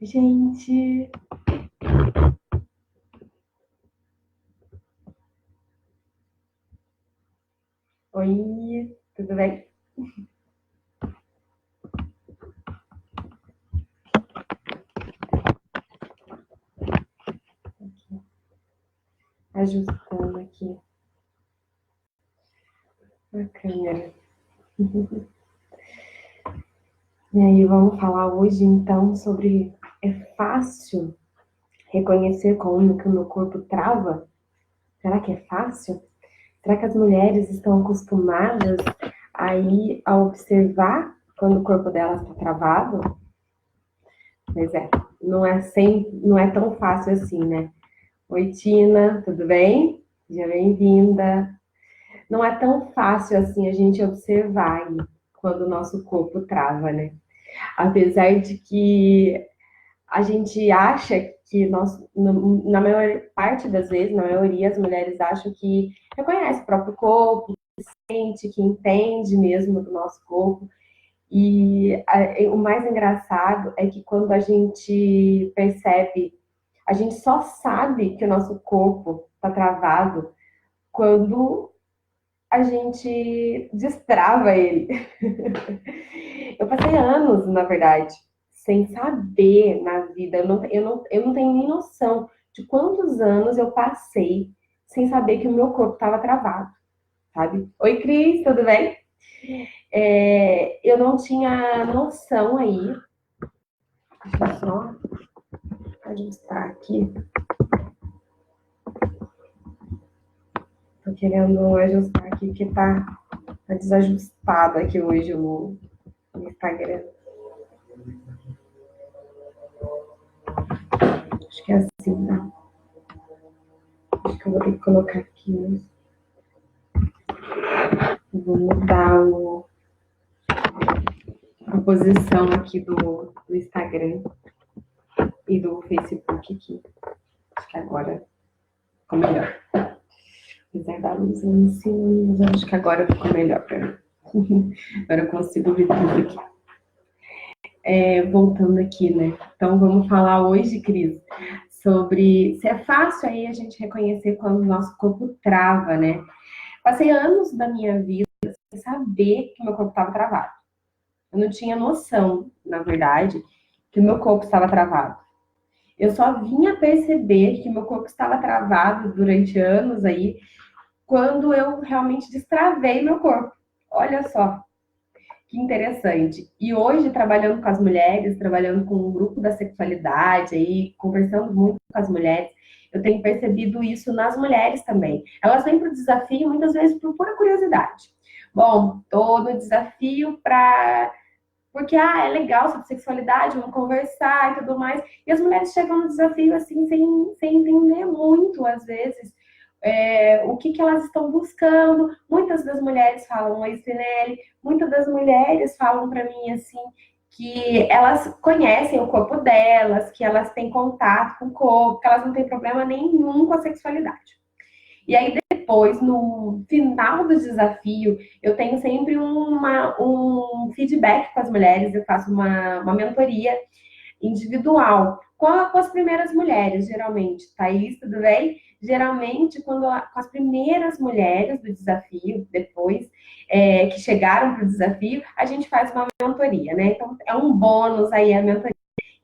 Gente, oi, tudo bem? Ajustando aqui a câmera. E aí, vamos falar hoje então sobre é fácil reconhecer como que o meu corpo trava? Será que é fácil? Será que as mulheres estão acostumadas aí a observar quando o corpo delas está travado? Pois é, não é tão fácil assim, né? Oi, Tina, tudo bem? Seja bem-vinda. Não é tão fácil assim a gente observar aí quando o nosso corpo trava, né? Apesar de que a gente acha que nós, na maior parte das vezes, na maioria, as mulheres acham que reconhece o próprio corpo, que sente, que entende mesmo do nosso corpo. E o mais engraçado é que quando a gente percebe, a gente só sabe que o nosso corpo está travado quando a gente destrava ele. Eu passei anos, na verdade, sem saber na vida. Eu não tenho nem noção de quantos anos eu passei sem saber que o meu corpo estava travado, sabe? Oi, Cris, tudo bem? Eu não tinha noção aí. Deixa eu só ajustar aqui. Tô querendo ajustar aqui, porque tá desajustado aqui hoje no Instagram. Acho que é assim, tá? Acho que eu vou ter que colocar aqui. Vou mudar a posição aqui do Instagram e do Facebook aqui. Acho que agora ficou melhor. Apesar da luz lá em cima, mas acho que agora ficou melhor para mim. Agora eu consigo ver tudo aqui. Voltando aqui, né? Então vamos falar hoje, Cris, sobre se é fácil aí a gente reconhecer quando o nosso corpo trava, né? Passei anos da minha vida sem saber que meu corpo estava travado. Eu não tinha noção, na verdade, que o meu corpo estava travado. Eu só vinha perceber que meu corpo estava travado durante anos aí, quando eu realmente destravei meu corpo. Olha só, que interessante. E hoje, trabalhando com as mulheres, trabalhando com o grupo da sexualidade, aí, conversando muito com as mulheres, eu tenho percebido isso nas mulheres também. Elas vêm para o desafio muitas vezes por pura curiosidade. Bom, tô no desafio para porque, é legal sobre sexualidade, vamos conversar e tudo mais. E as mulheres chegam no desafio, assim, sem entender muito, às vezes, o que elas estão buscando. Muitas das mulheres falam, oi, Spinelli, muitas das mulheres falam para mim, assim, que elas conhecem o corpo delas, que elas têm contato com o corpo, que elas não têm problema nenhum com a sexualidade. E aí, depois, no final do desafio, eu tenho sempre um feedback com as mulheres, eu faço uma mentoria individual com as primeiras mulheres, geralmente. Thaís, tudo bem? Geralmente, com as primeiras mulheres do desafio, depois, que chegaram para o desafio, a gente faz uma mentoria, né? Então, é um bônus aí a mentoria.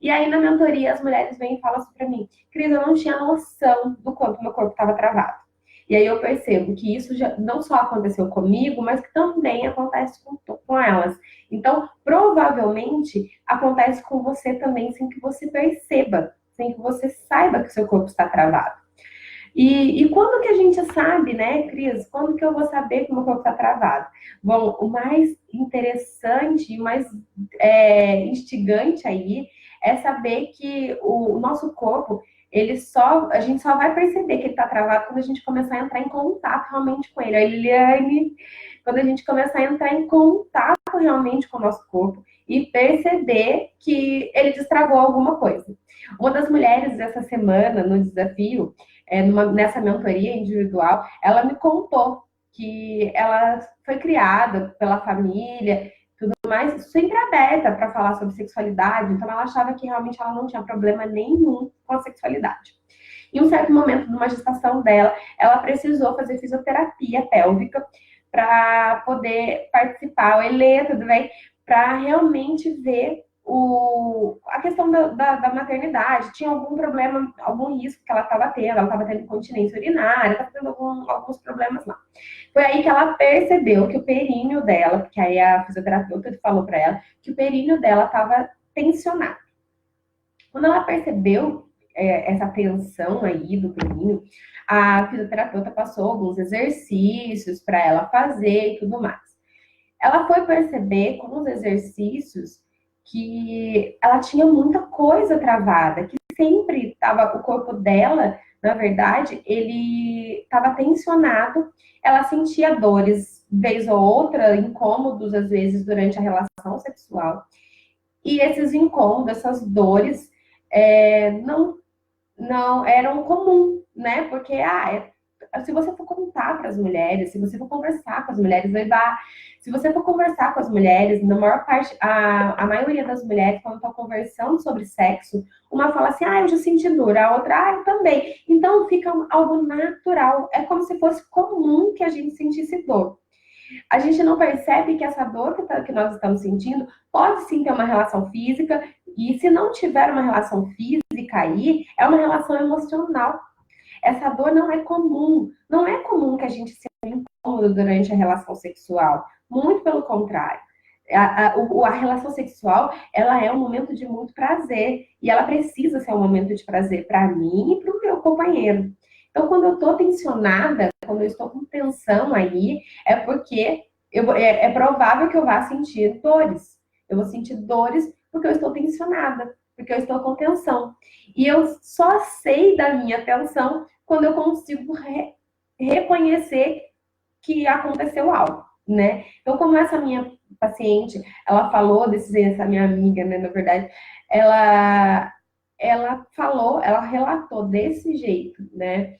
E aí, na mentoria, as mulheres vêm e falam assim para mim, Cris, eu não tinha noção do quanto meu corpo estava travado. E aí eu percebo que isso já não só aconteceu comigo, mas que também acontece com elas. Então, provavelmente, acontece com você também sem que você perceba, sem que você saiba que o seu corpo está travado. E quando que a gente sabe, né, Cris? Quando que eu vou saber que o meu corpo está travado? Bom, o mais interessante e mais instigante aí é saber que o nosso corpo, a gente só vai perceber que ele está travado quando a gente começar a entrar em contato realmente com ele. A Eliane, quando a gente começar a entrar em contato realmente com o nosso corpo e perceber que ele destravou alguma coisa. Uma das mulheres dessa semana, no desafio, nessa mentoria individual, ela me contou que ela foi criada pela família tudo mais, sempre aberta para falar sobre sexualidade, então ela achava que realmente ela não tinha problema nenhum com a sexualidade. Em um certo momento, numa gestação dela, ela precisou fazer fisioterapia pélvica para poder participar, o Elê, tudo bem? Para realmente ver a questão da maternidade, tinha algum problema, algum risco que ela estava tendo incontinência urinária, estava tendo alguns problemas lá. Foi aí que ela percebeu que o períneo dela, porque aí a fisioterapeuta falou para ela, que o períneo dela estava tensionado. Quando ela percebeu essa tensão aí do períneo, a fisioterapeuta passou alguns exercícios para ela fazer e tudo mais. Ela foi perceber com os exercícios que ela tinha muita coisa travada, que sempre estava o corpo dela, na verdade, ele estava tensionado, ela sentia dores, vez ou outra, incômodos, às vezes, durante a relação sexual. E esses incômodos, essas dores, não eram comum, né? Porque se você for contar para as mulheres, se você for conversar com as mulheres, se você for conversar com as mulheres, na maior parte, a maioria das mulheres, quando estão conversando sobre sexo, uma fala assim, eu já senti dor, a outra, eu também. Então fica algo natural, é como se fosse comum que a gente sentisse dor. A gente não percebe que essa dor que nós estamos sentindo pode sim ter uma relação física, e se não tiver uma relação física aí, é uma relação emocional. Essa dor não é comum. Não é comum que a gente se incômodo durante a relação sexual. Muito pelo contrário. A relação sexual, ela é um momento de muito prazer. E ela precisa ser um momento de prazer para mim e para o meu companheiro. Então, quando eu estou tensionada, quando eu estou com tensão aí, é porque é provável que eu vá sentir dores. Eu vou sentir dores porque eu estou tensionada, porque eu estou com tensão. E eu só sei da minha tensão quando eu consigo reconhecer que aconteceu algo, né? Então, como essa minha paciente, ela falou essa minha amiga, né, na verdade, ela relatou desse jeito, né?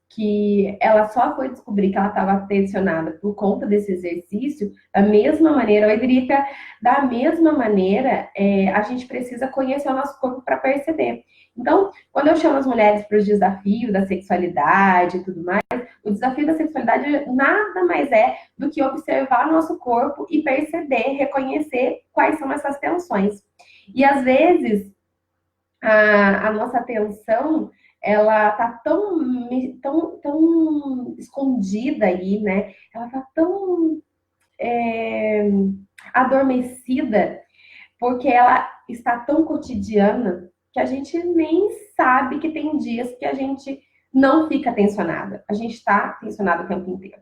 Que ela só foi descobrir que ela estava tensionada por conta desse exercício, da mesma maneira, oi, Drica, da mesma maneira, a gente precisa conhecer o nosso corpo para perceber. Então, quando eu chamo as mulheres para o desafio da sexualidade e tudo mais, o desafio da sexualidade nada mais é do que observar o nosso corpo e perceber, reconhecer quais são essas tensões. E às vezes, a nossa atenção ela tá tão escondida aí, né? Ela tá tão adormecida, porque ela está tão cotidiana que a gente nem sabe que tem dias que a gente não fica tensionada. A gente está tensionada o tempo inteiro.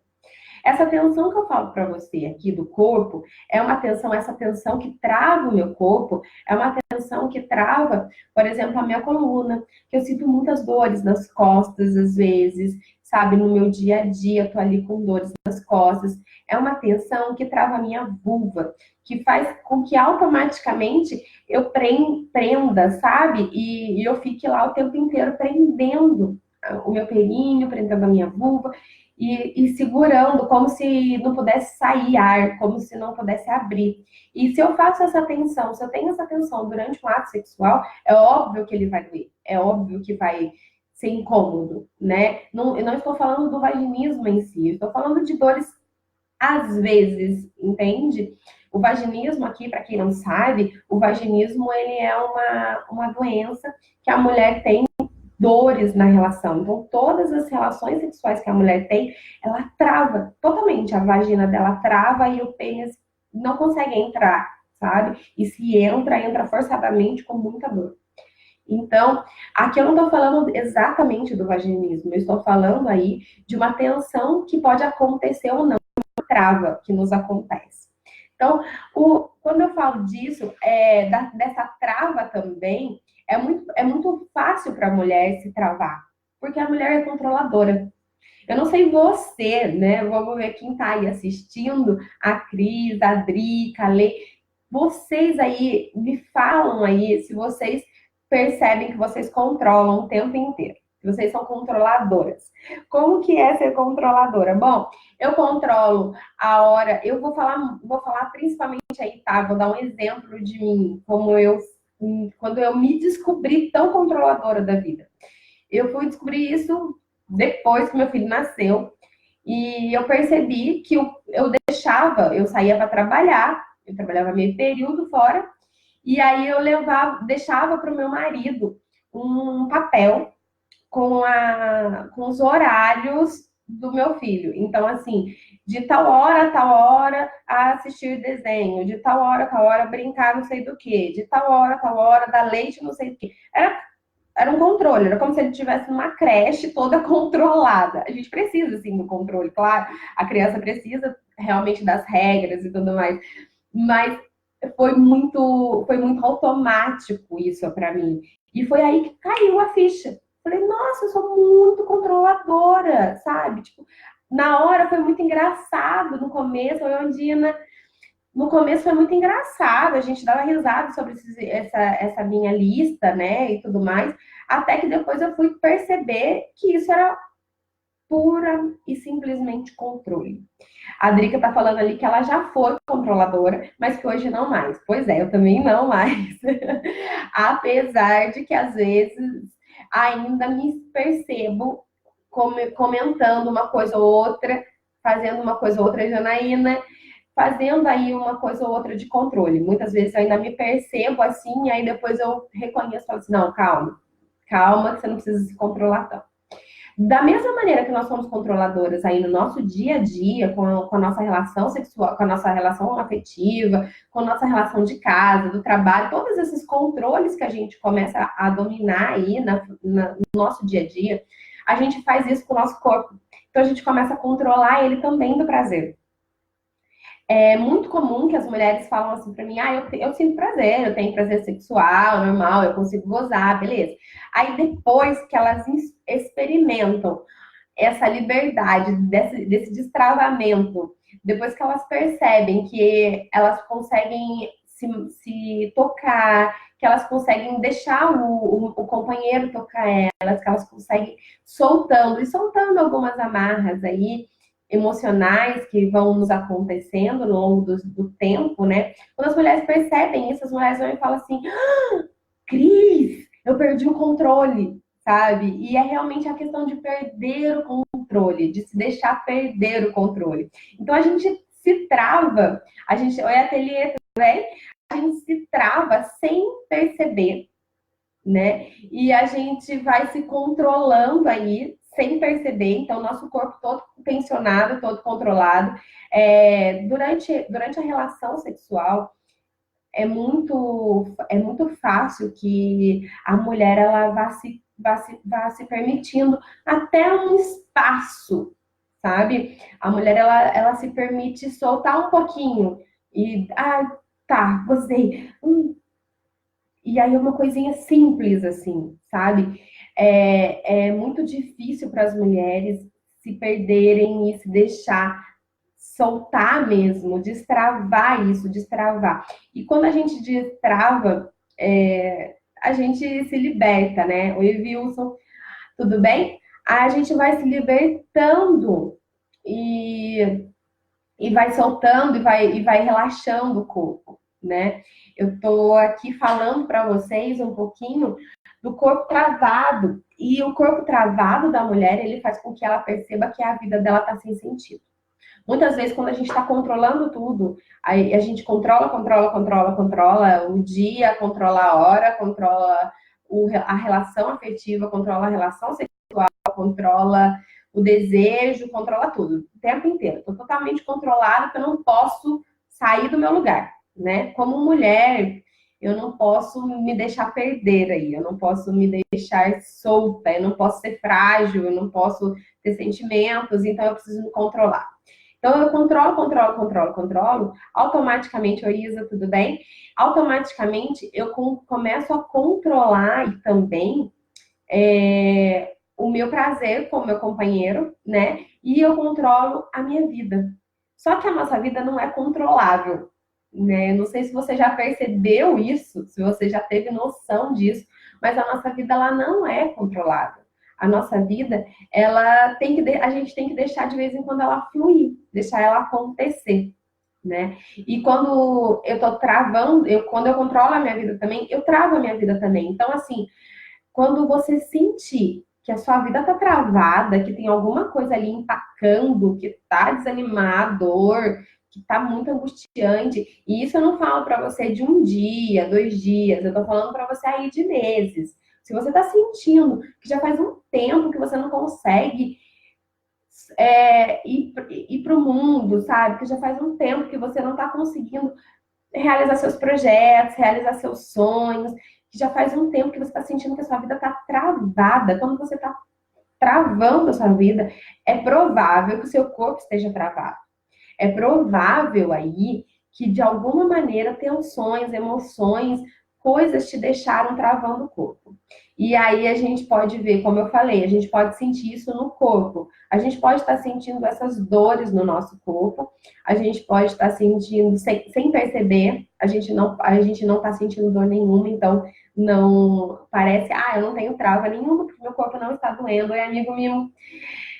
Essa tensão que eu falo para você aqui do corpo é uma tensão, essa tensão que trava o meu corpo, é uma tensão que trava, por exemplo, a minha coluna, que eu sinto muitas dores nas costas às vezes, sabe, no meu dia a dia, eu tô ali com dores nas costas. É uma tensão que trava a minha vulva, que faz com que automaticamente eu prenda, sabe? E eu fique lá o tempo inteiro prendendo o meu períneo, prendendo a minha vulva. E segurando, como se não pudesse sair ar, como se não pudesse abrir. E se eu faço essa tensão, se eu tenho essa tensão durante um ato sexual, é óbvio que ele vai doer, é óbvio que vai ser incômodo, né? Não, eu não estou falando do vaginismo em si, eu estou falando de dores às vezes, entende? O vaginismo aqui, para quem não sabe, o vaginismo ele é uma doença que a mulher tem dores na relação. Então, todas as relações sexuais que a mulher tem, ela trava totalmente. A vagina dela trava e o pênis não consegue entrar, sabe? E se entra, entra forçadamente com muita dor. Então, aqui eu não estou falando exatamente do vaginismo, eu estou falando aí de uma tensão que pode acontecer ou não, uma trava que nos acontece. Então, quando eu falo disso, dessa trava também, é muito fácil para a mulher se travar, porque a mulher é controladora. Eu não sei você, né? Vamos ver quem está aí assistindo, a Cris, a Drica, a Lê. Vocês aí, me falam aí se vocês percebem que vocês controlam o tempo inteiro. Vocês são controladoras. Como que é ser controladora? Bom, eu controlo a hora, eu vou falar principalmente aí, tá? Vou dar um exemplo de mim, quando eu me descobri tão controladora da vida. Eu fui descobrir isso depois que meu filho nasceu. E eu percebi que eu saía para trabalhar, eu trabalhava meio período fora, e aí eu deixava para o meu marido um papel com os horários do meu filho. Então, assim, de tal hora a tal hora a assistir desenho, de tal hora a tal hora brincar não sei do que, de tal hora a tal hora dar leite não sei do que. Era um controle, era como se ele estivesse numa creche toda controlada. A gente precisa, sim, do controle, claro. A criança precisa realmente das regras e tudo mais. Mas foi muito automático isso para mim. E foi aí que caiu a ficha. Falei, nossa, eu sou muito controladora, sabe? Tipo, na hora foi muito engraçado no começo, eu e a Dina, no começo foi muito engraçado, a gente dava risada sobre essa minha lista, né, e tudo mais, até que depois eu fui perceber que isso era pura e simplesmente controle. A Drica tá falando ali que ela já foi controladora, mas que hoje não mais. Pois é, eu também não mais. Apesar de que às vezes ainda me percebo comentando uma coisa ou outra, fazendo uma coisa ou outra, Janaína, fazendo aí uma coisa ou outra de controle. Muitas vezes eu ainda me percebo assim, e aí depois eu reconheço e falo assim, não, calma, calma, que você não precisa se controlar tanto. Da mesma maneira que nós somos controladoras aí no nosso dia a dia, com a nossa relação sexual, com a nossa relação afetiva, com a nossa relação de casa, do trabalho, todos esses controles que a gente começa a dominar aí no nosso dia a dia, a gente faz isso com o nosso corpo. Então a gente começa a controlar ele também do prazer. É muito comum que as mulheres falam assim pra mim, eu sinto prazer, eu tenho prazer sexual, normal, eu consigo gozar, beleza. Aí depois que elas experimentam essa liberdade, desse destravamento, depois que elas percebem que elas conseguem se tocar, que elas conseguem deixar o companheiro tocar elas, que elas conseguem soltando algumas amarras aí, emocionais que vão nos acontecendo ao longo do tempo, né? Quando as mulheres percebem isso, as mulheres vão e falam assim, Cris, eu perdi o controle, sabe? E é realmente a questão de perder o controle, de se deixar perder o controle. Então a gente se trava, oi, ateliê, tudo bem? A gente se trava sem perceber, né? E a gente vai se controlando aí sem perceber, então nosso corpo todo tensionado, todo controlado. Durante a relação sexual, é muito fácil que a mulher ela vá se permitindo até um espaço, sabe? A mulher ela se permite soltar um pouquinho e tá, gostei. E aí uma coisinha simples assim, sabe? É muito difícil para as mulheres se perderem e se deixar soltar mesmo, destravar isso, destravar. E quando a gente destrava, a gente se liberta, né? Oi, Wilson, tudo bem? A gente vai se libertando e vai soltando e vai relaxando o corpo, né? Eu tô aqui falando para vocês um pouquinho do corpo travado. E o corpo travado da mulher, ele faz com que ela perceba que a vida dela tá sem sentido. Muitas vezes, quando a gente está controlando tudo, aí a gente controla o dia, controla a hora, controla a relação afetiva, controla a relação sexual, controla o desejo, controla tudo, o tempo inteiro. Estou totalmente controlada porque eu não posso sair do meu lugar, né? Como mulher, eu não posso me deixar perder aí, eu não posso me deixar solta, eu não posso ser frágil, eu não posso ter sentimentos, então eu preciso me controlar. Então, eu controlo, automaticamente, oi Isa, tudo bem? Automaticamente, eu começo a controlar e também o meu prazer com o meu companheiro, né? E eu controlo a minha vida. Só que a nossa vida não é controlável, né? Eu não sei se você já percebeu isso, se você já teve noção disso, mas a nossa vida, ela não é controlada. a nossa vida, ela tem que, a gente tem que deixar de vez em quando ela fluir, deixar ela acontecer, né? E quando eu tô travando, quando eu controlo a minha vida também, eu travo a minha vida também. Então, assim, quando você sentir que a sua vida tá travada, que tem alguma coisa ali empacando, que tá desanimador, que tá muito angustiante, e isso eu não falo para você de um dia, 2 dias, eu tô falando para você aí de meses. Se você tá sentindo que já faz um tempo que você não consegue ir para o mundo, sabe? Que já faz um tempo que você não está conseguindo realizar seus projetos, realizar seus sonhos, que já faz um tempo que você está sentindo que a sua vida está travada. Quando você está travando a sua vida, é provável que o seu corpo esteja travado. É provável aí que, de alguma maneira, tensões, emoções, coisas te deixaram travando o corpo. E aí a gente pode ver, como eu falei, a gente pode sentir isso no corpo. A gente pode estar sentindo essas dores no nosso corpo. A gente pode estar sentindo sem perceber. A gente não está sentindo dor nenhuma, então não parece, eu não tenho trava nenhuma, porque meu corpo não está doendo. E amigo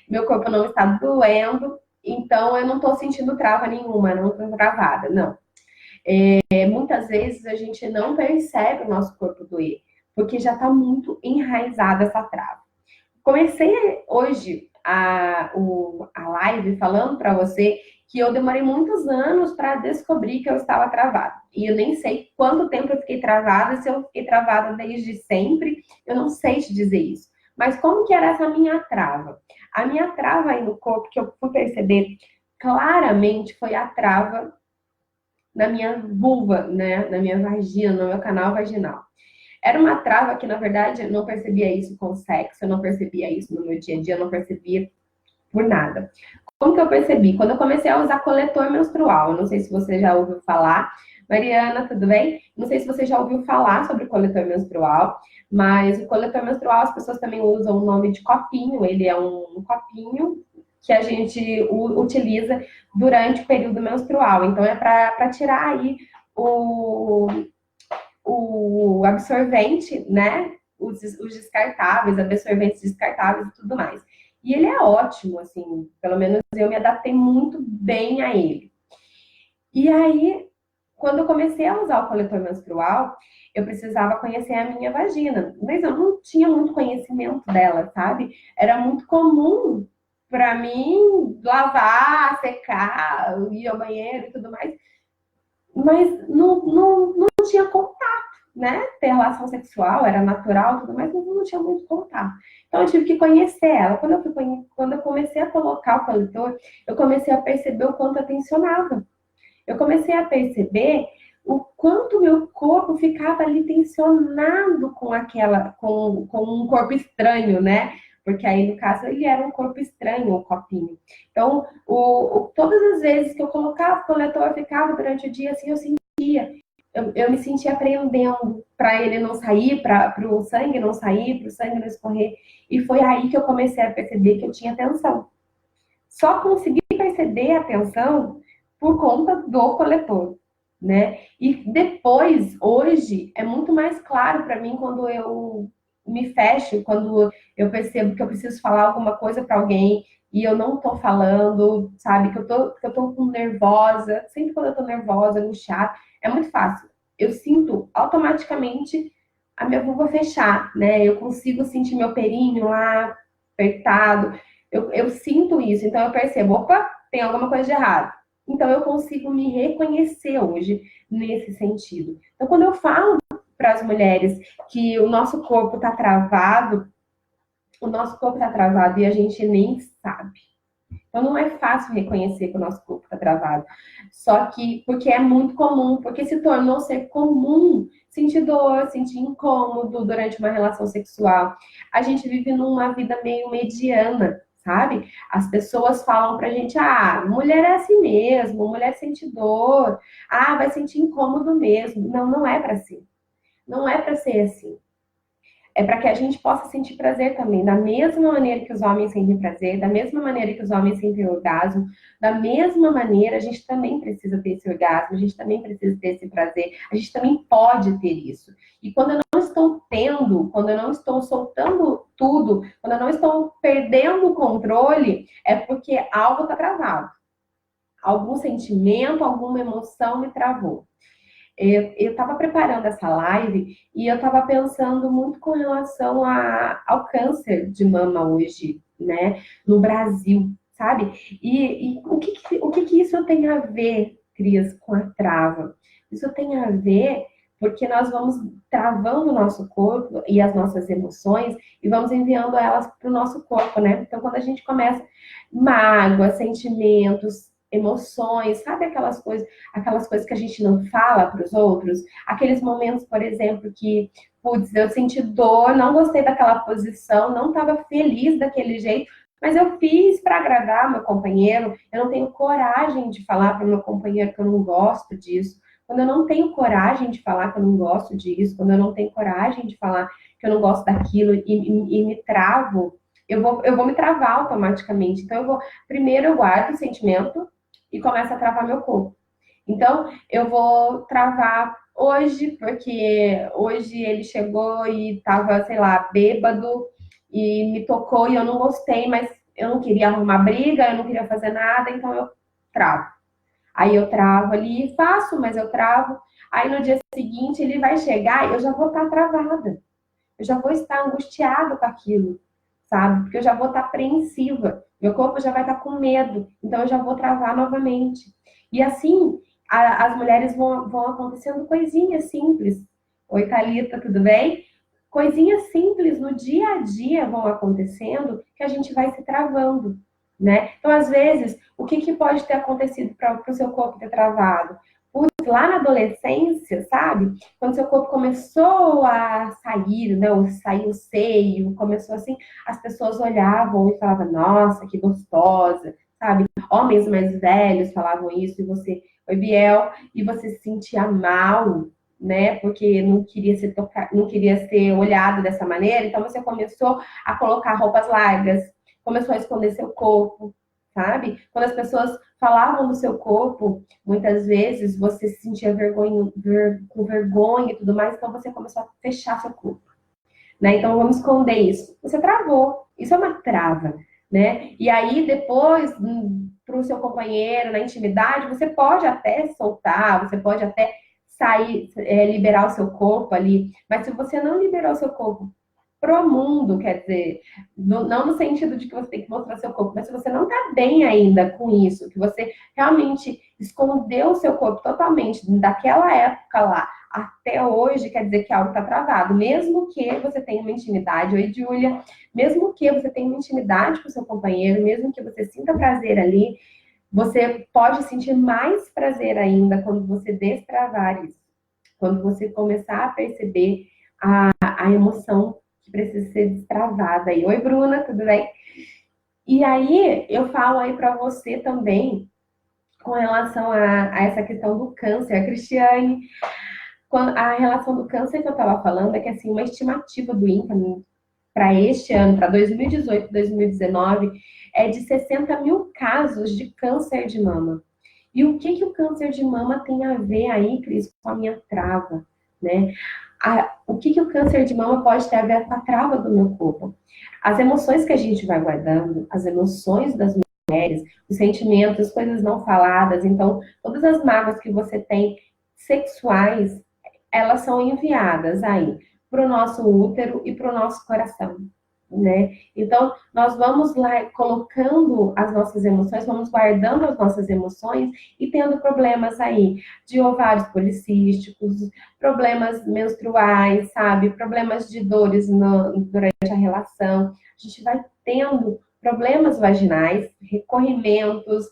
meu corpo não está doendo, então eu não estou sentindo trava nenhuma, não estou travada, não. Muitas vezes a gente não percebe o nosso corpo doer, porque já está muito enraizada essa trava. Comecei hoje a live falando para você que eu demorei muitos anos para descobrir que eu estava travada. E eu nem sei quanto tempo eu fiquei travada, se eu fiquei travada desde sempre, eu não sei te dizer isso. Mas como que era essa minha trava? A minha trava aí no corpo, que eu fui perceber claramente, foi a trava na minha vulva, né? Na minha vagina, no meu canal vaginal. Era uma trava que, na verdade, eu não percebia isso com sexo, eu não percebia isso no meu dia a dia, eu não percebia por nada. Como que eu percebi? Quando eu comecei a usar coletor menstrual, eu não sei se você já ouviu falar. Mariana, tudo bem? Não sei se você já ouviu falar sobre coletor menstrual, mas o coletor menstrual as pessoas também usam o nome de copinho. Ele é um copinho que a gente utiliza durante o período menstrual. Então é para tirar aí o absorvente, né? Os descartáveis, absorventes descartáveis e tudo mais. E ele é ótimo, assim, pelo menos eu me adaptei muito bem a ele. E aí, quando eu comecei a usar o coletor menstrual, eu precisava conhecer a minha vagina, mas eu não tinha muito conhecimento dela, sabe? Era muito comum para mim lavar, secar, ir ao banheiro e tudo mais, mas não tinha contato, né? Ter relação sexual era natural, tudo mais, mas eu não tinha muito contato. Então eu tive que conhecer ela. Quando eu comecei a colocar o coletor, eu comecei a perceber o quanto eu tensionava. Eu comecei a perceber o quanto meu corpo ficava ali tensionado com um corpo estranho, né? Porque aí, no caso, ele era um corpo estranho, o copinho. Então, todas as vezes que eu colocava o coletor, eu ficava durante o dia assim, eu sentia. Eu me sentia aprendendo para ele não sair, para o sangue não sair, para o sangue não escorrer. E foi aí que eu comecei a perceber que eu tinha tensão. Só consegui perceber a tensão por conta do coletor, né? E depois, hoje, é muito mais claro para mim quando eu me fecho, quando eu percebo que eu preciso falar alguma coisa para alguém e eu não tô falando, sabe? Que eu tô nervosa. Sempre quando eu tô nervosa, angustiada, é muito fácil. Eu sinto automaticamente a minha vulva fechar, né? Eu consigo sentir meu perinho lá apertado. Eu sinto isso, então eu percebo, opa, tem alguma coisa de errado. Então eu consigo me reconhecer hoje nesse sentido. Então quando eu falo para as mulheres que o nosso corpo está travado, o nosso corpo está travado e a gente nem sabe. Então não é fácil reconhecer que o nosso corpo está travado. Só que porque é muito comum, porque se tornou ser comum sentir dor, sentir incômodo durante uma relação sexual. A gente vive numa vida meio mediana, sabe? As pessoas falam pra gente, mulher é assim mesmo, mulher sente dor, vai sentir incômodo mesmo. Não, não é para ser. Não é para ser assim. é para que a gente possa sentir prazer também, da mesma maneira que os homens sentem prazer, da mesma maneira que os homens sentem orgasmo, da mesma maneira a gente também precisa ter esse orgasmo, a gente também precisa ter esse prazer, a gente também pode ter isso. E quando eu não estou tendo, quando eu não estou soltando tudo, quando eu não estou perdendo o controle, é porque algo está travado. Algum sentimento, alguma emoção me travou. Eu estava preparando essa live e eu estava pensando muito com relação ao câncer de mama hoje, né, no Brasil, sabe? E o que isso tem a ver, Cris, com a trava? Isso tem a ver porque nós vamos travando o nosso corpo e as nossas emoções e vamos enviando elas para o nosso corpo, né? Então, quando a gente começa mágoa, sentimentos, emoções, sabe aquelas coisas que a gente não fala para os outros, aqueles momentos, por exemplo, que, putz, eu senti dor, não gostei daquela posição, não estava feliz daquele jeito, mas eu fiz para agradar meu companheiro, eu não tenho coragem de falar para o meu companheiro que eu não gosto disso, quando eu não tenho coragem de falar que eu não gosto disso, quando eu não tenho coragem de falar que eu não gosto daquilo e me travo, eu vou me travar automaticamente. Então, primeiro eu guardo o sentimento, e começa a travar meu corpo. Então, eu vou travar hoje, porque hoje ele chegou e estava, sei lá, bêbado e me tocou e eu não gostei, mas eu não queria arrumar briga, eu não queria fazer nada, então eu travo. Aí eu travo ali e faço, mas eu travo. Aí no dia seguinte ele vai chegar e eu já vou estar travada. Eu já vou estar angustiada com aquilo, sabe? Porque eu já vou estar apreensiva. Meu corpo já vai estar com medo. Então eu já vou travar novamente. E assim, as mulheres vão acontecendo coisinhas simples. Oi, Thalita, tudo bem? Coisinhas simples no dia a dia vão acontecendo que a gente vai se travando, né? Então, às vezes, o que pode ter acontecido para o seu corpo ter travado? Lá na adolescência, sabe? Quando seu corpo começou a sair, né? Saiu o seio, começou assim, as pessoas olhavam e falavam, nossa, que gostosa, sabe? Homens mais velhos falavam isso, e você, oi, Biel, e você se sentia mal, né? Porque não queria ser não queria ser olhado dessa maneira, então você começou a colocar roupas largas, começou a esconder seu corpo, sabe? Quando as pessoas falavam do seu corpo, muitas vezes você se sentia com vergonha e tudo mais, então você começou a fechar seu corpo, né? Então vamos esconder isso. Você travou, isso é uma trava, né? E aí depois, para o seu companheiro, na intimidade, você pode até soltar, você pode até sair, liberar o seu corpo ali, mas se você não liberou o seu corpo pro mundo, quer dizer, não no sentido de que você tem que mostrar seu corpo, mas se você não está bem ainda com isso, que você realmente escondeu o seu corpo totalmente daquela época lá até hoje, quer dizer que algo está travado, mesmo que você tenha uma intimidade, oi, Júlia, mesmo que você tenha uma intimidade com o seu companheiro, mesmo que você sinta prazer ali, você pode sentir mais prazer ainda quando você destravar isso, quando você começar a perceber a emoção que precisa ser destravada. E, oi, Bruna, tudo bem? E aí, eu falo aí para você também, com relação a essa questão do câncer, a Cristiane, a relação do câncer que eu estava falando é que, assim, uma estimativa do INCA para este ano, para 2018, 2019, é de 60 mil casos de câncer de mama. E o que o câncer de mama tem a ver aí, Cris, com a minha trava, né? O que o câncer de mama pode ter a ver com a trava do meu corpo? As emoções que a gente vai guardando, as emoções das mulheres, os sentimentos, as coisas não faladas, então, todas as mágoas que você tem sexuais, elas são enviadas aí para o nosso útero e para o nosso coração, né? Então, nós vamos lá colocando as nossas emoções, vamos guardando as nossas emoções e tendo problemas aí de ovários policísticos, problemas menstruais, sabe? Problemas de dores durante a relação. A gente vai tendo problemas vaginais, recorrimentos,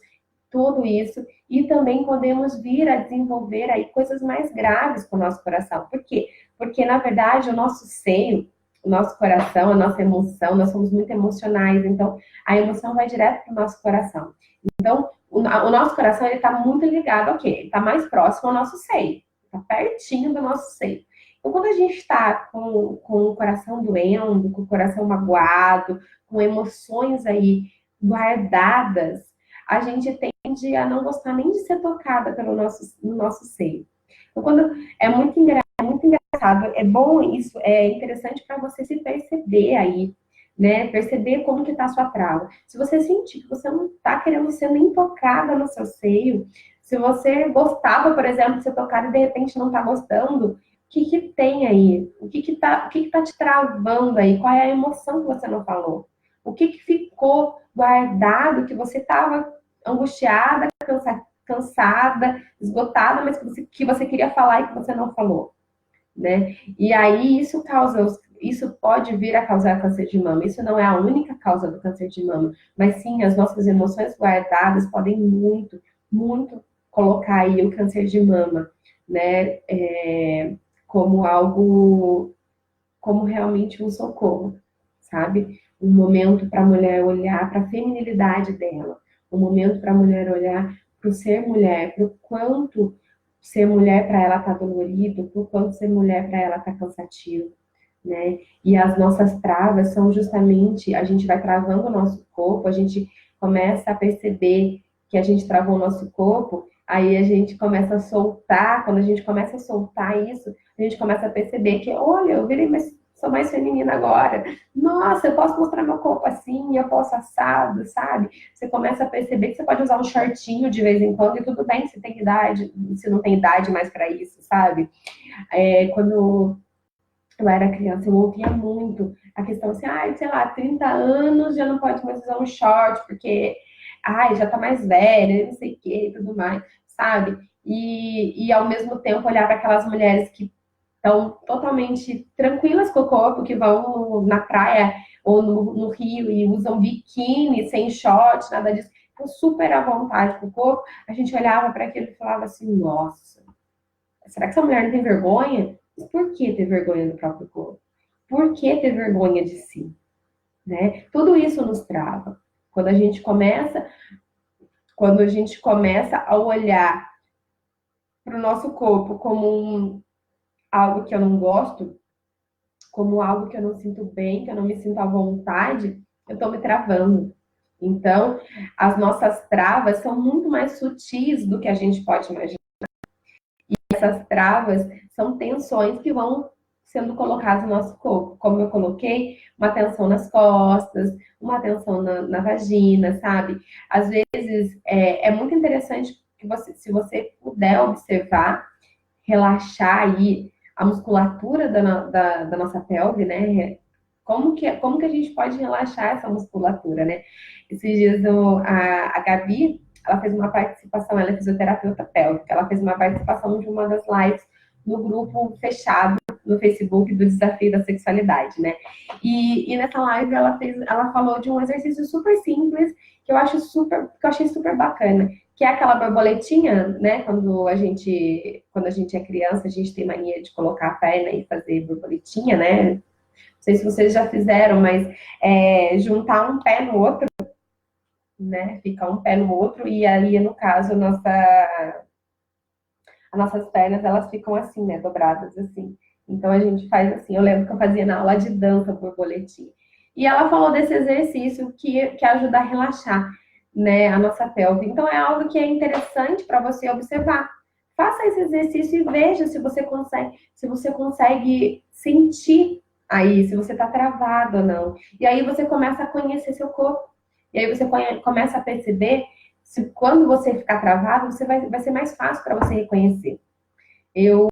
tudo isso, e também podemos vir a desenvolver aí coisas mais graves com o nosso coração. Por quê? Porque, na verdade, o nosso seio, o nosso coração, a nossa emoção, nós somos muito emocionais, então a emoção vai direto para o nosso coração. Então, o nosso coração, ele está muito ligado ao quê? Ele está mais próximo ao nosso seio, está pertinho do nosso seio. Então, quando a gente está com o coração doendo, com o coração magoado, com emoções aí guardadas, a gente tende a não gostar nem de ser tocada pelo no nosso seio. Então, quando é muito engraçado, é bom isso, é interessante para você se perceber aí, né? Perceber como que tá a sua trava. Se você sentir que você não tá querendo ser nem tocada no seu seio, se você gostava, por exemplo, de ser tocada e de repente não tá gostando, o que que tem aí? O que que tá te travando aí? Qual é a emoção que você não falou? O que que ficou guardado que você tava angustiada, cansada, esgotada, mas que você queria falar e que você não falou, né? E aí isso pode vir a causar câncer de mama. Isso não é a única causa do câncer de mama, mas sim as nossas emoções guardadas podem muito colocar aí o câncer de mama, né? Como algo, como realmente um socorro, sabe? Um momento para a mulher olhar para a feminilidade dela, um momento para a mulher olhar para o ser mulher, para o quanto ser mulher para ela tá dolorido, para o quanto ser mulher para ela tá cansativo, né? E as nossas travas são justamente, a gente vai travando o nosso corpo, a gente começa a perceber que a gente travou o nosso corpo, aí a gente começa a soltar, quando a gente começa a soltar isso, a gente começa a perceber que, olha, eu virei mais, sou mais feminina agora. Nossa, eu posso mostrar meu corpo assim, eu posso assado, sabe? Você começa a perceber que você pode usar um shortinho de vez em quando e tudo bem se tem idade, se não tem idade mais para isso, sabe? Quando eu era criança, eu ouvia muito a questão assim, sei lá, 30 anos já não pode mais usar um short, porque, já tá mais velha, não sei o que e tudo mais, sabe? E ao mesmo tempo olhar para aquelas mulheres que estão totalmente tranquilas com o corpo, que vão na praia ou no rio e usam biquíni, sem short, nada disso, com super à vontade com o corpo, a gente olhava para aquilo e falava assim, nossa, será que essa mulher não tem vergonha? Mas por que ter vergonha do próprio corpo? Por que ter vergonha de si? Né? Tudo isso nos trava. Quando a gente começa, quando a gente começa a olhar para o nosso corpo como algo que eu não gosto, como algo que eu não sinto bem, que eu não me sinto à vontade, eu estou me travando. Então, as nossas travas são muito mais sutis do que a gente pode imaginar. Essas travas são tensões que vão sendo colocadas no nosso corpo. Como eu coloquei, uma tensão nas costas, uma tensão na vagina, sabe? Às vezes, é muito interessante que se você puder observar, relaxar aí a musculatura da nossa pelve, né? Como que a gente pode relaxar essa musculatura, né? Esses dias a Gabi, ela fez uma participação, ela é fisioterapeuta pélvica, ela fez uma participação de uma das lives no grupo fechado no Facebook do Desafio da Sexualidade, né? E nessa live ela falou de um exercício super simples que eu achei super bacana, que é aquela borboletinha, né? Quando a gente é criança, a gente tem mania de colocar a perna e fazer borboletinha, né? Não sei se vocês já fizeram, mas juntar um pé no outro, né? Ficar um pé no outro e aí, no caso, as nossas pernas, elas ficam assim, né? Dobradas assim. Então, a gente faz assim. Eu lembro que eu fazia na aula de dança borboletinha. E ela falou desse exercício que ajuda a relaxar, né, a nossa pelve. Então, é algo que é interessante para você observar. Faça esse exercício e veja se você consegue sentir aí, se você está travado ou não. E aí você começa a conhecer seu corpo. E aí você começa a perceber se quando você ficar travado, vai ser mais fácil para você reconhecer. Eu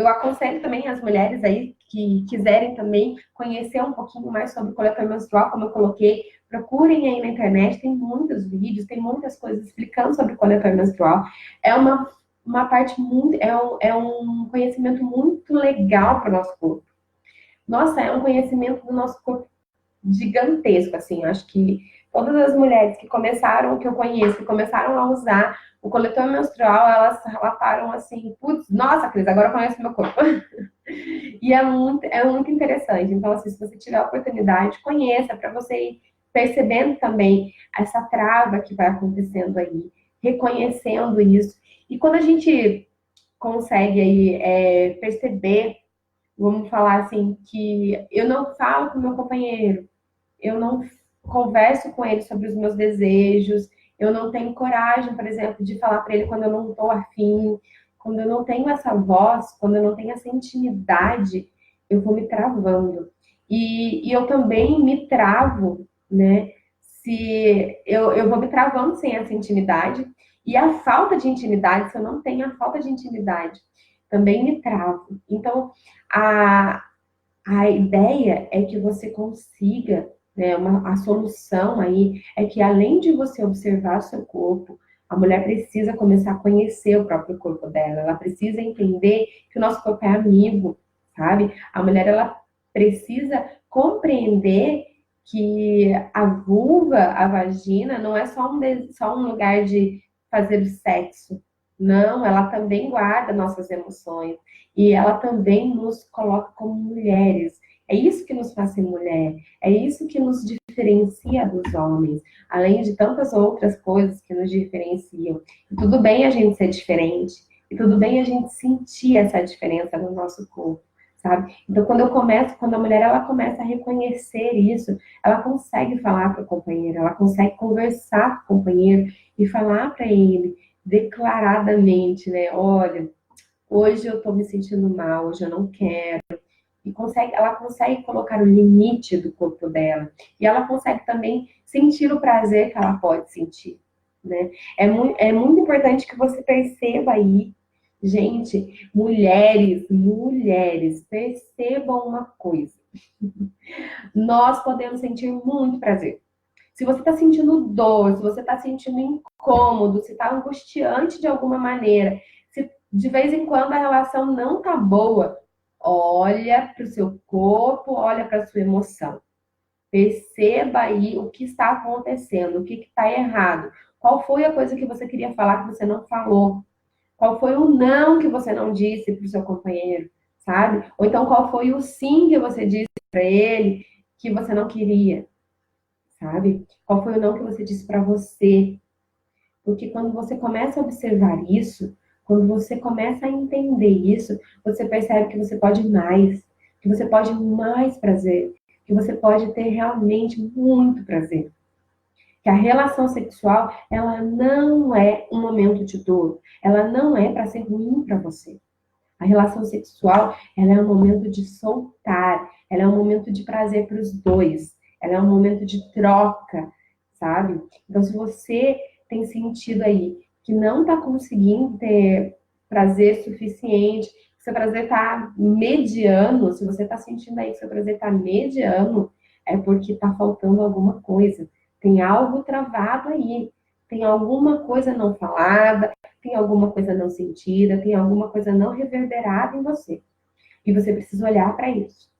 aconselho também as mulheres aí que quiserem também conhecer um pouquinho mais sobre o coletor menstrual, como eu coloquei, procurem aí na internet, tem muitos vídeos, tem muitas coisas explicando sobre o coletor menstrual. É uma parte muito, é um conhecimento muito legal para o nosso corpo. Nossa, é um conhecimento do nosso corpo gigantesco, assim, acho que todas as mulheres que eu conheço, que começaram a usar o coletor menstrual, elas relataram assim, putz, nossa, Cris, agora eu conheço meu corpo. E é muito interessante. Então, assim, se você tiver a oportunidade, conheça, para você ir percebendo também essa trava que vai acontecendo aí, reconhecendo isso. E quando a gente consegue aí perceber Vamos falar assim, que eu não falo com o meu companheiro, eu não converso com ele sobre os meus desejos, eu não tenho coragem, por exemplo, de falar para ele quando eu não estou afim, quando eu não tenho essa voz, quando eu não tenho essa intimidade, eu vou me travando. E eu também me travo, né? Se eu vou me travando sem essa intimidade, e a falta de intimidade, se eu não tenho a falta de intimidade, também me travo. Então, a, a ideia é que você consiga, né, a solução aí é que além de você observar o seu corpo, a mulher precisa começar a conhecer o próprio corpo dela, ela precisa entender que o nosso corpo é amigo, sabe? A mulher, ela precisa compreender que a vulva, a vagina, não é só um lugar de fazer o sexo. Não, ela também guarda nossas emoções. E ela também nos coloca como mulheres. É isso que nos faz ser mulher. É isso que nos diferencia dos homens. Além de tantas outras coisas que nos diferenciam. E tudo bem a gente ser diferente. E tudo bem a gente sentir essa diferença no nosso corpo, sabe? Então, quando a mulher ela começa a reconhecer isso, ela consegue falar para o companheiro, ela consegue conversar com o companheiro e falar para ele declaradamente, né? Olha, hoje eu estou me sentindo mal, hoje eu não quero. E ela consegue colocar o limite do corpo dela. E ela consegue também sentir o prazer que ela pode sentir, né? É muito importante que você perceba aí, gente, mulheres, percebam uma coisa. Nós podemos sentir muito prazer. Se você está sentindo dor, se você está sentindo incômodo, se está angustiante de alguma maneira, se de vez em quando a relação não tá boa, olha para o seu corpo, olha para a sua emoção. Perceba aí o que está acontecendo, o que está errado. Qual foi a coisa que você queria falar que você não falou? Qual foi o não que você não disse para o seu companheiro, sabe? Ou então qual foi o sim que você disse para ele que você não queria? Sabe? Qual foi o não que você disse para você? Porque quando você começa a observar isso, quando você começa a entender isso, você percebe que você pode mais, que você pode mais prazer, que você pode ter realmente muito prazer. Que a relação sexual, ela não é um momento de dor, ela não é para ser ruim para você. A relação sexual, ela é um momento de soltar, ela é um momento de prazer para os dois, ela é um momento de troca, sabe? Então, se você tem sentido aí que não está conseguindo ter prazer suficiente, que seu prazer está mediano, se você está sentindo aí que seu prazer está mediano, é porque está faltando alguma coisa. Tem algo travado aí, tem alguma coisa não falada, tem alguma coisa não sentida, tem alguma coisa não reverberada em você. E você precisa olhar para isso.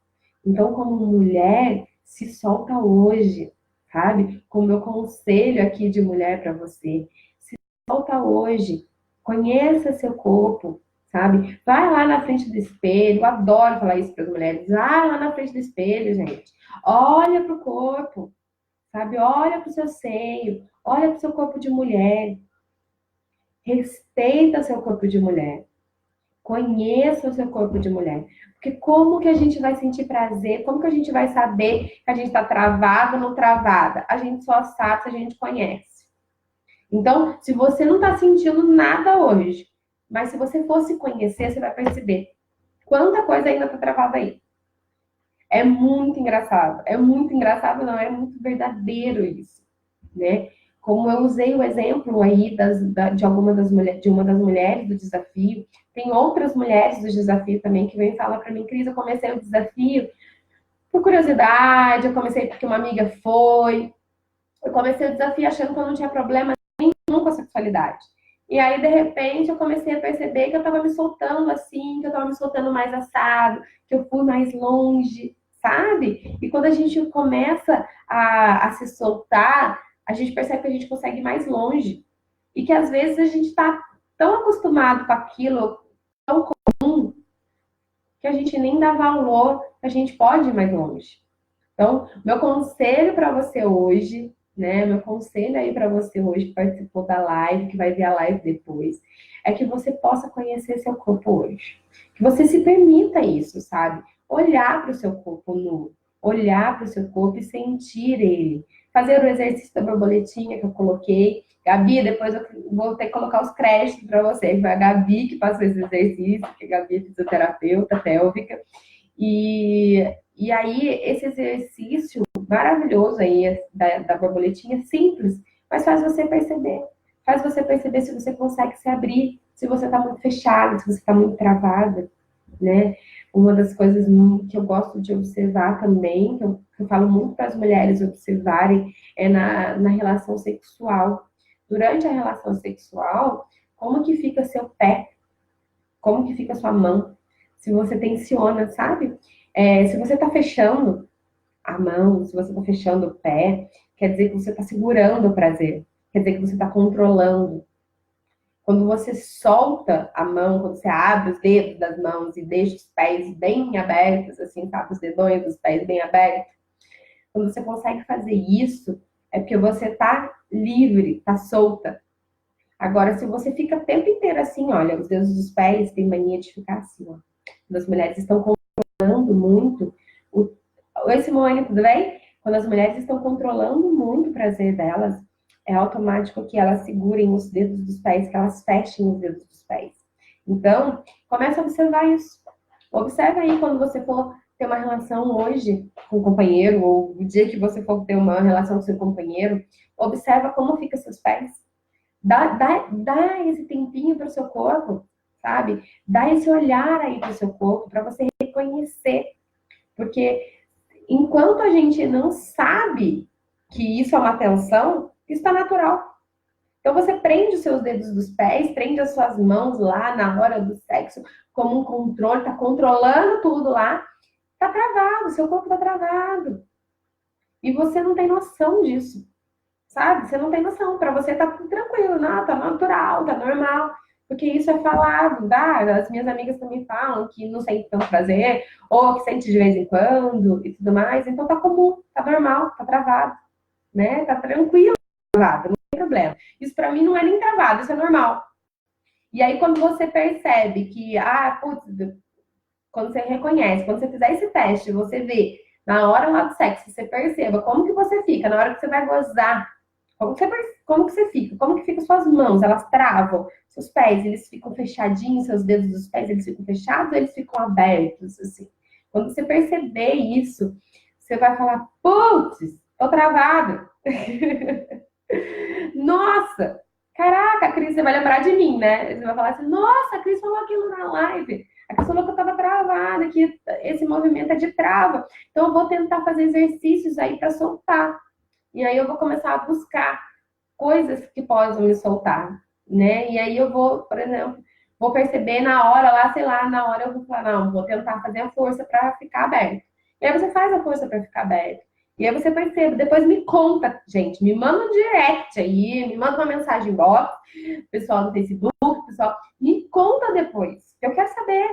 Então, como mulher, se solta hoje, sabe? Com o meu conselho aqui de mulher para você, se solta hoje, conheça seu corpo, sabe? Vai lá na frente do espelho, eu adoro falar isso para as mulheres, vai lá na frente do espelho, gente. Olha para o corpo, sabe? Olha para o seu seio, olha para o seu corpo de mulher. Respeita seu corpo de mulher. Conheça o seu corpo de mulher. Porque como que a gente vai sentir prazer? Como que a gente vai saber que a gente está travado ou não travada? A gente só sabe se a gente conhece. Então, se você não está sentindo nada hoje, mas se você for se conhecer, você vai perceber quanta coisa ainda está travada aí. É muito engraçado, não, é muito verdadeiro isso, né? Como eu usei o exemplo aí de uma das mulheres do desafio, tem outras mulheres do desafio também que vêm falar para mim, Cris, eu comecei o desafio por curiosidade, eu comecei porque uma amiga foi, eu comecei o desafio achando que eu não tinha problema nenhum com a sexualidade. E aí, de repente, eu comecei a perceber que eu estava me soltando assim, que eu estava me soltando mais assado, que eu fui mais longe, sabe? E quando a gente começa a se soltar, a gente percebe que a gente consegue ir mais longe. E que às vezes a gente está tão acostumado com aquilo, tão comum, que a gente nem dá valor, que a gente pode ir mais longe. Então, meu conselho para você hoje, né? Meu conselho aí para você hoje que participou da live, que vai ver a live depois, é que você possa conhecer seu corpo hoje. Que você se permita isso, sabe? Olhar para o seu corpo nu, olhar para o seu corpo e sentir ele. Fazer o exercício da borboletinha que eu coloquei. Gabi, depois eu vou ter que colocar os créditos para você. Foi a Gabi que passou esse exercício, que a Gabi é fisioterapeuta pélvica. E aí, esse exercício maravilhoso aí da borboletinha, simples, mas faz você perceber. Faz você perceber se você consegue se abrir, se você está muito fechada, se você está muito travada, né? Uma das coisas que eu gosto de observar também, que eu falo muito para as mulheres observarem, é na relação sexual. Durante a relação sexual, como que fica seu pé? Como que fica sua mão? Se você tensiona, sabe? Se você está fechando a mão, se você está fechando o pé, quer dizer que você está segurando o prazer. Quer dizer que você está controlando. Quando você solta a mão, quando você abre os dedos das mãos e deixa os pés bem abertos, assim, sabe? Os dedões dos pés bem abertos. Quando você consegue fazer isso, é porque você está livre, está solta. Agora, se você fica o tempo inteiro assim, olha, os dedos dos pés têm mania de ficar assim, ó. Quando as mulheres estão controlando muito. Oi, Simone, tudo bem? Quando as mulheres estão controlando muito o prazer delas, é automático que elas segurem os dedos dos pés, que elas fechem os dedos dos pés. Então, começa a observar isso. Observa aí quando você for ter uma relação hoje com o companheiro, ou o dia que você for ter uma relação com seu companheiro, observa como fica seus pés. Dá esse tempinho para o seu corpo, sabe? Dá esse olhar aí para o seu corpo, para você reconhecer. Porque enquanto a gente não sabe que isso é uma tensão, isso está natural. Então você prende os seus dedos dos pés, prende as suas mãos lá na hora do sexo, como um controle, tá controlando tudo lá, tá travado, seu corpo tá travado. E você não tem noção disso, sabe? Você não tem noção. Para você tá tudo tranquilo, não, tá natural, tá normal. Porque isso é falado, tá? As minhas amigas também falam que não sente tanto prazer, ou que sente de vez em quando e tudo mais. Então tá comum, tá normal, tá travado, né? Tá tranquilo, travado, não tem problema. Isso pra mim não é nem travado, isso é normal. E aí quando você percebe que, putz, quando você reconhece, quando você fizer esse teste, você vê na hora lá do sexo, você perceba como que você fica, na hora que você vai gozar, como que você fica, como que ficam suas mãos, elas travam, seus pés, eles ficam fechadinhos, seus dedos dos pés, eles ficam fechados, eles ficam abertos, assim. Quando você perceber isso, você vai falar, putz, tô travado. Nossa, caraca, a Cris, você vai lembrar de mim, né? Você vai falar assim, nossa, a Cris falou aquilo na live. A Cris falou que eu tava travada, que esse movimento é de trava. Então, eu vou tentar fazer exercícios aí para soltar. E aí, eu vou começar a buscar coisas que possam me soltar, né? E aí, eu vou, por exemplo, vou perceber na hora lá, sei lá, na hora eu vou falar, não, vou tentar fazer a força para ficar aberto. E aí, você faz a força para ficar aberto. E aí você percebe, depois me conta, gente, me manda um direct aí, me manda uma mensagem box, pessoal do Facebook, pessoal, me conta depois. Eu quero saber.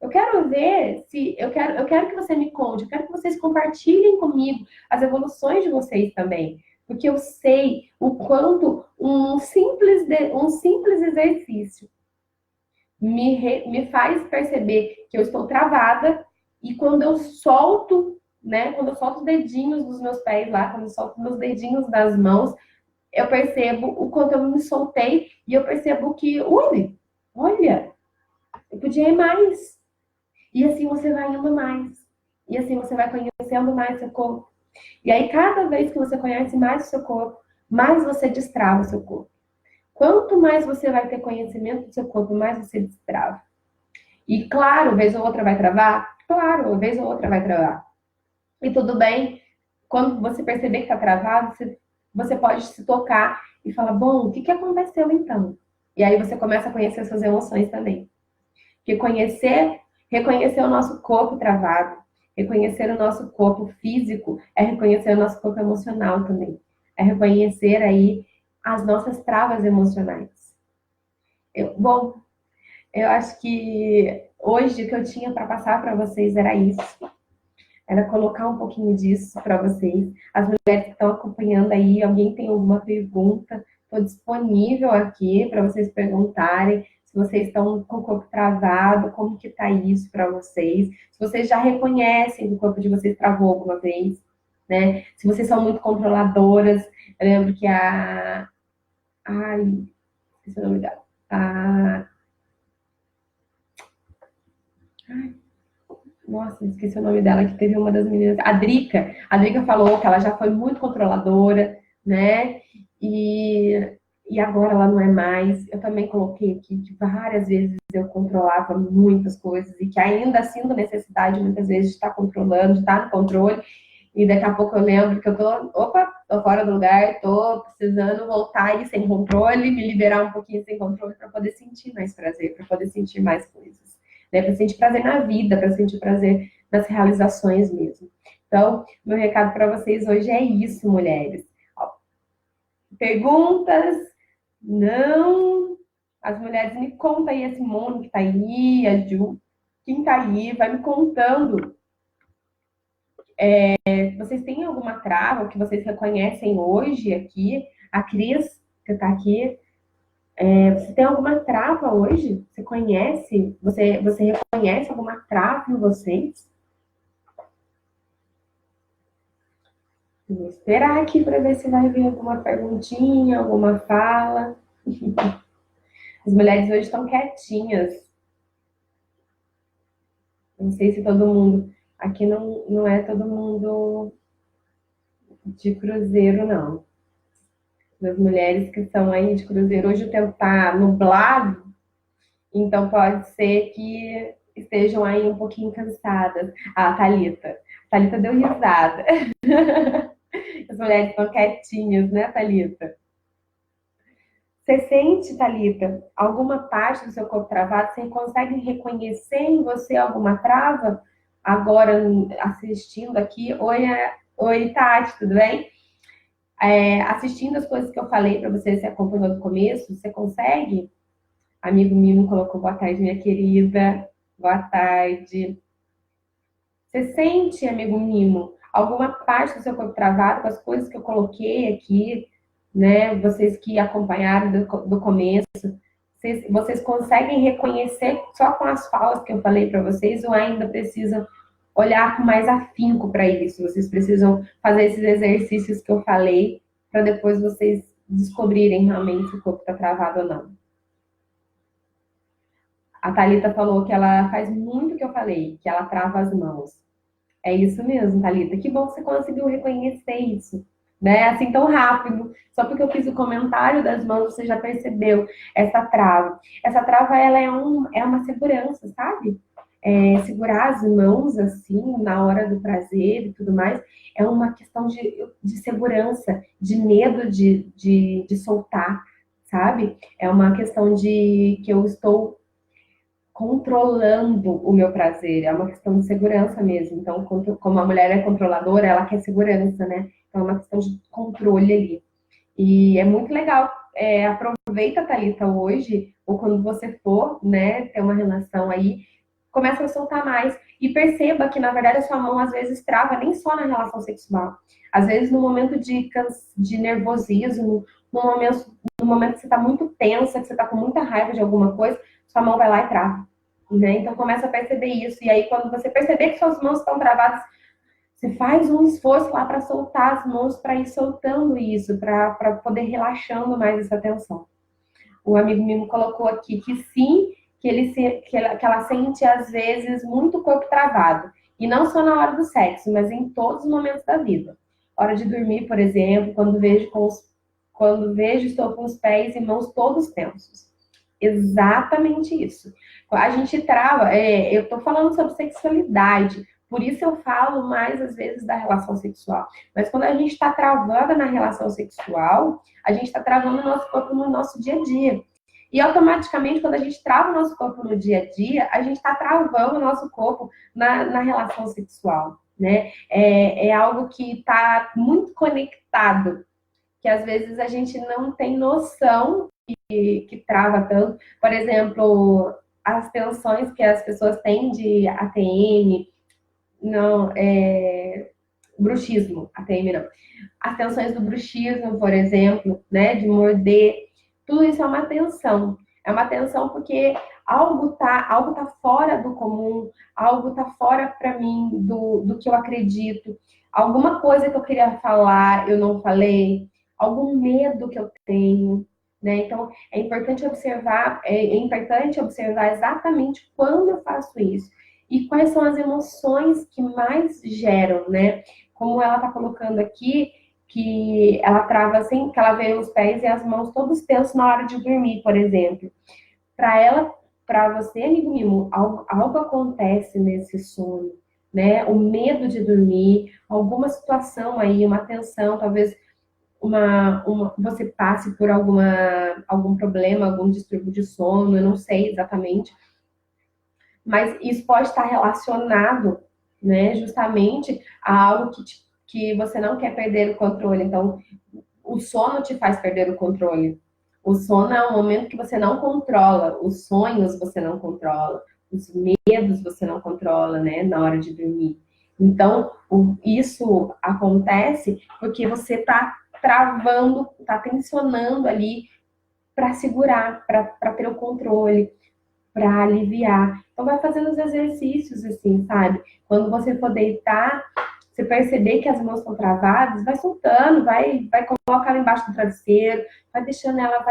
Eu quero ver se eu quero que você me conte, eu quero que vocês compartilhem comigo as evoluções de vocês também, porque eu sei o quanto um simples exercício me faz perceber que eu estou travada e quando eu solto, né? Quando eu solto os dedinhos dos meus pés lá, quando eu solto meus dedinhos das mãos, eu percebo o quanto eu me soltei e eu percebo que, ui, olha, eu podia ir mais. E assim você vai indo mais. E assim você vai conhecendo mais seu corpo. E aí, cada vez que você conhece mais o seu corpo, mais você destrava o seu corpo. Quanto mais você vai ter conhecimento do seu corpo, mais você destrava. E claro, vez ou outra vai travar? Claro, vez ou outra vai travar. E tudo bem, quando você perceber que está travado, você pode se tocar e falar, bom, o que aconteceu então? E aí você começa a conhecer suas emoções também. Porque reconhecer o nosso corpo travado, reconhecer o nosso corpo físico, é reconhecer o nosso corpo emocional também. É reconhecer aí as nossas travas emocionais. Bom, eu acho que hoje o que eu tinha para passar para vocês era isso. era colocar um pouquinho disso para vocês. As mulheres que estão acompanhando aí, alguém tem alguma pergunta? Estou disponível aqui para vocês perguntarem. Se vocês estão com o corpo travado, como que tá isso para vocês? Se vocês já reconhecem que o corpo de vocês travou alguma vez, né? Se vocês são muito controladoras, eu lembro que ai, esqueci o nome dela. Nossa, esqueci o nome dela, que teve uma das meninas. A Drica. A Drica falou que ela já foi muito controladora, né? E agora ela não é mais. Eu também coloquei aqui que várias vezes eu controlava muitas coisas e que ainda sinto necessidade, muitas vezes, de estar controlando, de estar no controle. E daqui a pouco eu lembro que eu tô fora do lugar, tô precisando voltar aí sem controle, me liberar um pouquinho sem controle para poder sentir mais prazer, para poder sentir mais coisas, né? Para sentir prazer na vida, para sentir prazer nas realizações mesmo. Então, meu recado para vocês hoje é isso, mulheres. Ó, perguntas? Não. As mulheres me contam aí, a Simone que tá aí, a Ju, quem tá aí, vai me contando. Vocês têm alguma trava que vocês reconhecem hoje aqui? A Cris, que está aqui, você tem alguma trava hoje? Você conhece? Você reconhece alguma trava em vocês? Vou esperar aqui para ver se vai vir alguma perguntinha, alguma fala. As mulheres hoje estão quietinhas. Não sei se todo mundo. Aqui não é todo mundo de cruzeiro, não. Das mulheres que estão aí de cruzeiro. Hoje o tempo está nublado, então pode ser que estejam aí um pouquinho cansadas. Ah, Thalita. Thalita deu risada. As mulheres estão quietinhas, né, Thalita? Você sente, Thalita, alguma parte do seu corpo travado? Você consegue reconhecer em você alguma trava? Agora, assistindo aqui. Oi, Tati, tudo bem? Assistindo as coisas que eu falei para você, você acompanhou do começo, você consegue? Amigo Mimo colocou boa tarde, minha querida. Boa tarde. Você sente, amigo Mimo, alguma parte do seu corpo travado com as coisas que eu coloquei aqui, né? Vocês que acompanharam do começo, vocês conseguem reconhecer só com as falas que eu falei para vocês ou ainda precisam olhar com mais afinco para isso? Vocês precisam fazer esses exercícios que eu falei para depois vocês descobrirem realmente se o corpo está travado ou não. A Thalita falou que ela faz muito o que eu falei, que ela trava as mãos. É isso mesmo, Thalita. Que bom que você conseguiu reconhecer isso, né? Assim tão rápido. Só porque eu fiz o comentário das mãos, você já percebeu essa trava. Essa trava, ela é uma segurança, sabe? Segurar as mãos assim, na hora do prazer e tudo mais, é uma questão de segurança, de medo de soltar, sabe? É uma questão de que eu estou controlando o meu prazer, é uma questão de segurança mesmo. Então, como a mulher é controladora, ela quer segurança, né? Então, é uma questão de controle ali. E é muito legal. Aproveita, Thalita, hoje, ou quando você for, né, ter uma relação aí, começa a soltar mais. E perceba que, na verdade, a sua mão, às vezes, trava nem só na relação sexual. Às vezes, no momento de nervosismo, no momento que você está muito tensa, que você está com muita raiva de alguma coisa, sua mão vai lá e trava, né? Então começa a perceber isso. E aí, quando você perceber que suas mãos estão travadas, você faz um esforço lá para soltar as mãos, para ir soltando isso, para poder relaxando mais essa tensão. O amigo Mimo colocou aqui que sim, que ela sente às vezes muito o corpo travado. E não só na hora do sexo, mas em todos os momentos da vida. Hora de dormir, por exemplo, quando vejo, estou com os pés e mãos todos tensos. Exatamente isso. A gente trava, eu tô falando sobre sexualidade, por isso eu falo mais às vezes da relação sexual. Mas quando a gente está travada na relação sexual, a gente está travando o nosso corpo no nosso dia a dia. E automaticamente, quando a gente trava o nosso corpo no dia a dia, a gente está travando o nosso corpo na relação sexual, né? É algo que está muito conectado, que às vezes a gente não tem noção que trava tanto. Por exemplo, as tensões que as pessoas têm de ATM, não, bruxismo, a TM não. As tensões do bruxismo, por exemplo, né, de morder, tudo isso é uma tensão. É uma tensão porque algo tá fora do comum, algo tá fora para mim do que eu acredito. Alguma coisa que eu queria falar, eu não falei, algum medo que eu tenho, né? Então, é importante observar exatamente quando eu faço isso e quais são as emoções que mais geram, né? Como ela está colocando aqui, que ela trava assim, que ela vê os pés e as mãos todos tensos na hora de dormir, por exemplo. Para ela, para você, amigo Mimo, algo acontece nesse sono, né? O medo de dormir, alguma situação aí, uma tensão, talvez você passe por algum problema, algum distúrbio de sono, eu não sei exatamente, mas isso pode estar relacionado, né, justamente a algo que você não quer perder o controle. Então, o sono te faz perder o controle. O sono é um momento que você não controla, os sonhos você não controla, os medos você não controla, né, na hora de dormir. Então, isso acontece porque você está travando, está tensionando ali para segurar, para ter o controle, para aliviar. Então, vai fazendo os exercícios, assim, sabe? Quando você for deitar, você perceber que as mãos estão travadas, vai soltando, vai colocar ela embaixo do travesseiro, vai deixando ela,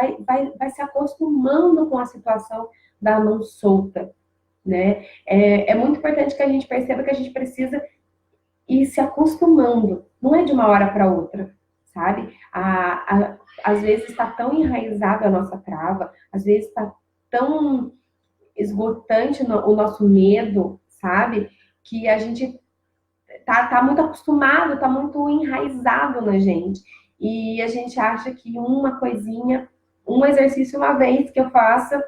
vai se acostumando com a situação da mão solta, né? É muito importante que a gente perceba que a gente precisa ir se acostumando, não é de uma hora para outra, sabe? Às vezes está tão enraizada a nossa trava, às vezes está tão esgotante o nosso medo, sabe? Que a gente tá muito acostumado, tá muito enraizado na gente. E a gente acha que uma coisinha, um exercício uma vez que eu faça,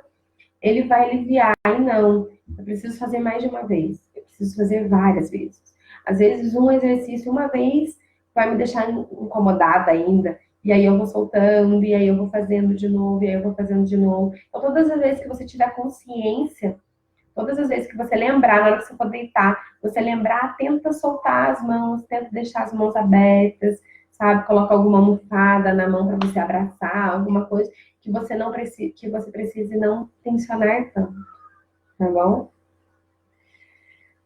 ele vai aliviar. E não, eu preciso fazer mais de uma vez. Eu preciso fazer várias vezes. Às vezes, um exercício uma vez vai me deixar incomodada ainda. E aí eu vou soltando, e aí eu vou fazendo de novo, e aí eu vou fazendo de novo. Então, todas as vezes que você tiver consciência, todas as vezes que você lembrar, na hora que você for deitar, você lembrar, tenta soltar as mãos, tenta deixar as mãos abertas, sabe? Coloca alguma almofada na mão para você abraçar, alguma coisa que você não precise, que você precise não tensionar tanto, tá bom?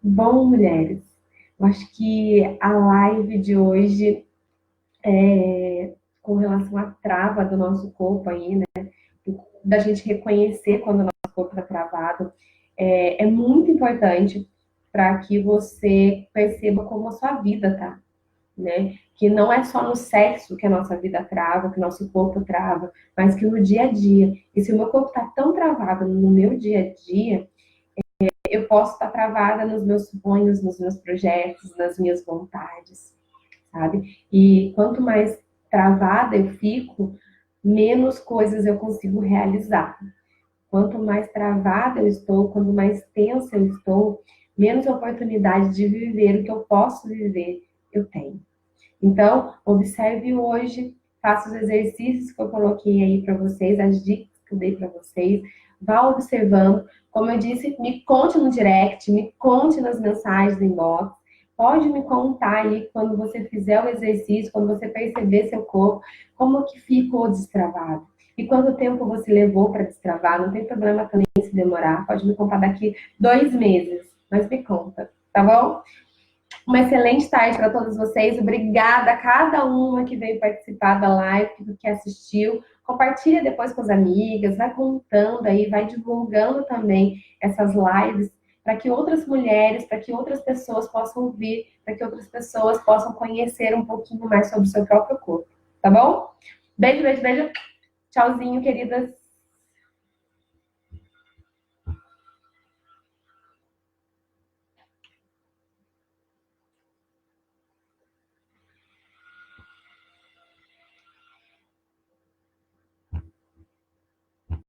Bom, mulheres, eu acho que a live de hoje, com relação à trava do nosso corpo aí, né? Da gente reconhecer quando o nosso corpo está travado, é muito importante para que você perceba como a sua vida tá, né? Que não é só no sexo que a nossa vida trava, que o nosso corpo trava, mas que no dia a dia. E se o meu corpo está tão travado no meu dia a dia, eu posso estar travada nos meus sonhos, nos meus projetos, nas minhas vontades, sabe? E quanto mais travada eu fico, menos coisas eu consigo realizar. Quanto mais travada eu estou, quanto mais tensa eu estou, menos oportunidade de viver o que eu posso viver eu tenho. Então, observe hoje, faça os exercícios que eu coloquei aí para vocês, as dicas que eu dei para vocês, vá observando. Como eu disse, me conte no direct, me conte nas mensagens do inbox. Pode me contar aí quando você fizer o exercício, quando você perceber seu corpo, como que ficou destravado. E quanto tempo você levou para destravar, não tem problema também se demorar, pode me contar daqui 2 meses, mas me conta, tá bom? Uma excelente tarde para todos vocês. Obrigada a cada uma que veio participar da live, que assistiu. Compartilha depois com as amigas, vai contando aí, vai divulgando também essas lives para que outras mulheres, para que outras pessoas possam ouvir, para que outras pessoas possam conhecer um pouquinho mais sobre o seu próprio corpo. Tá bom? Beijo, beijo, beijo. Tchauzinho, queridas.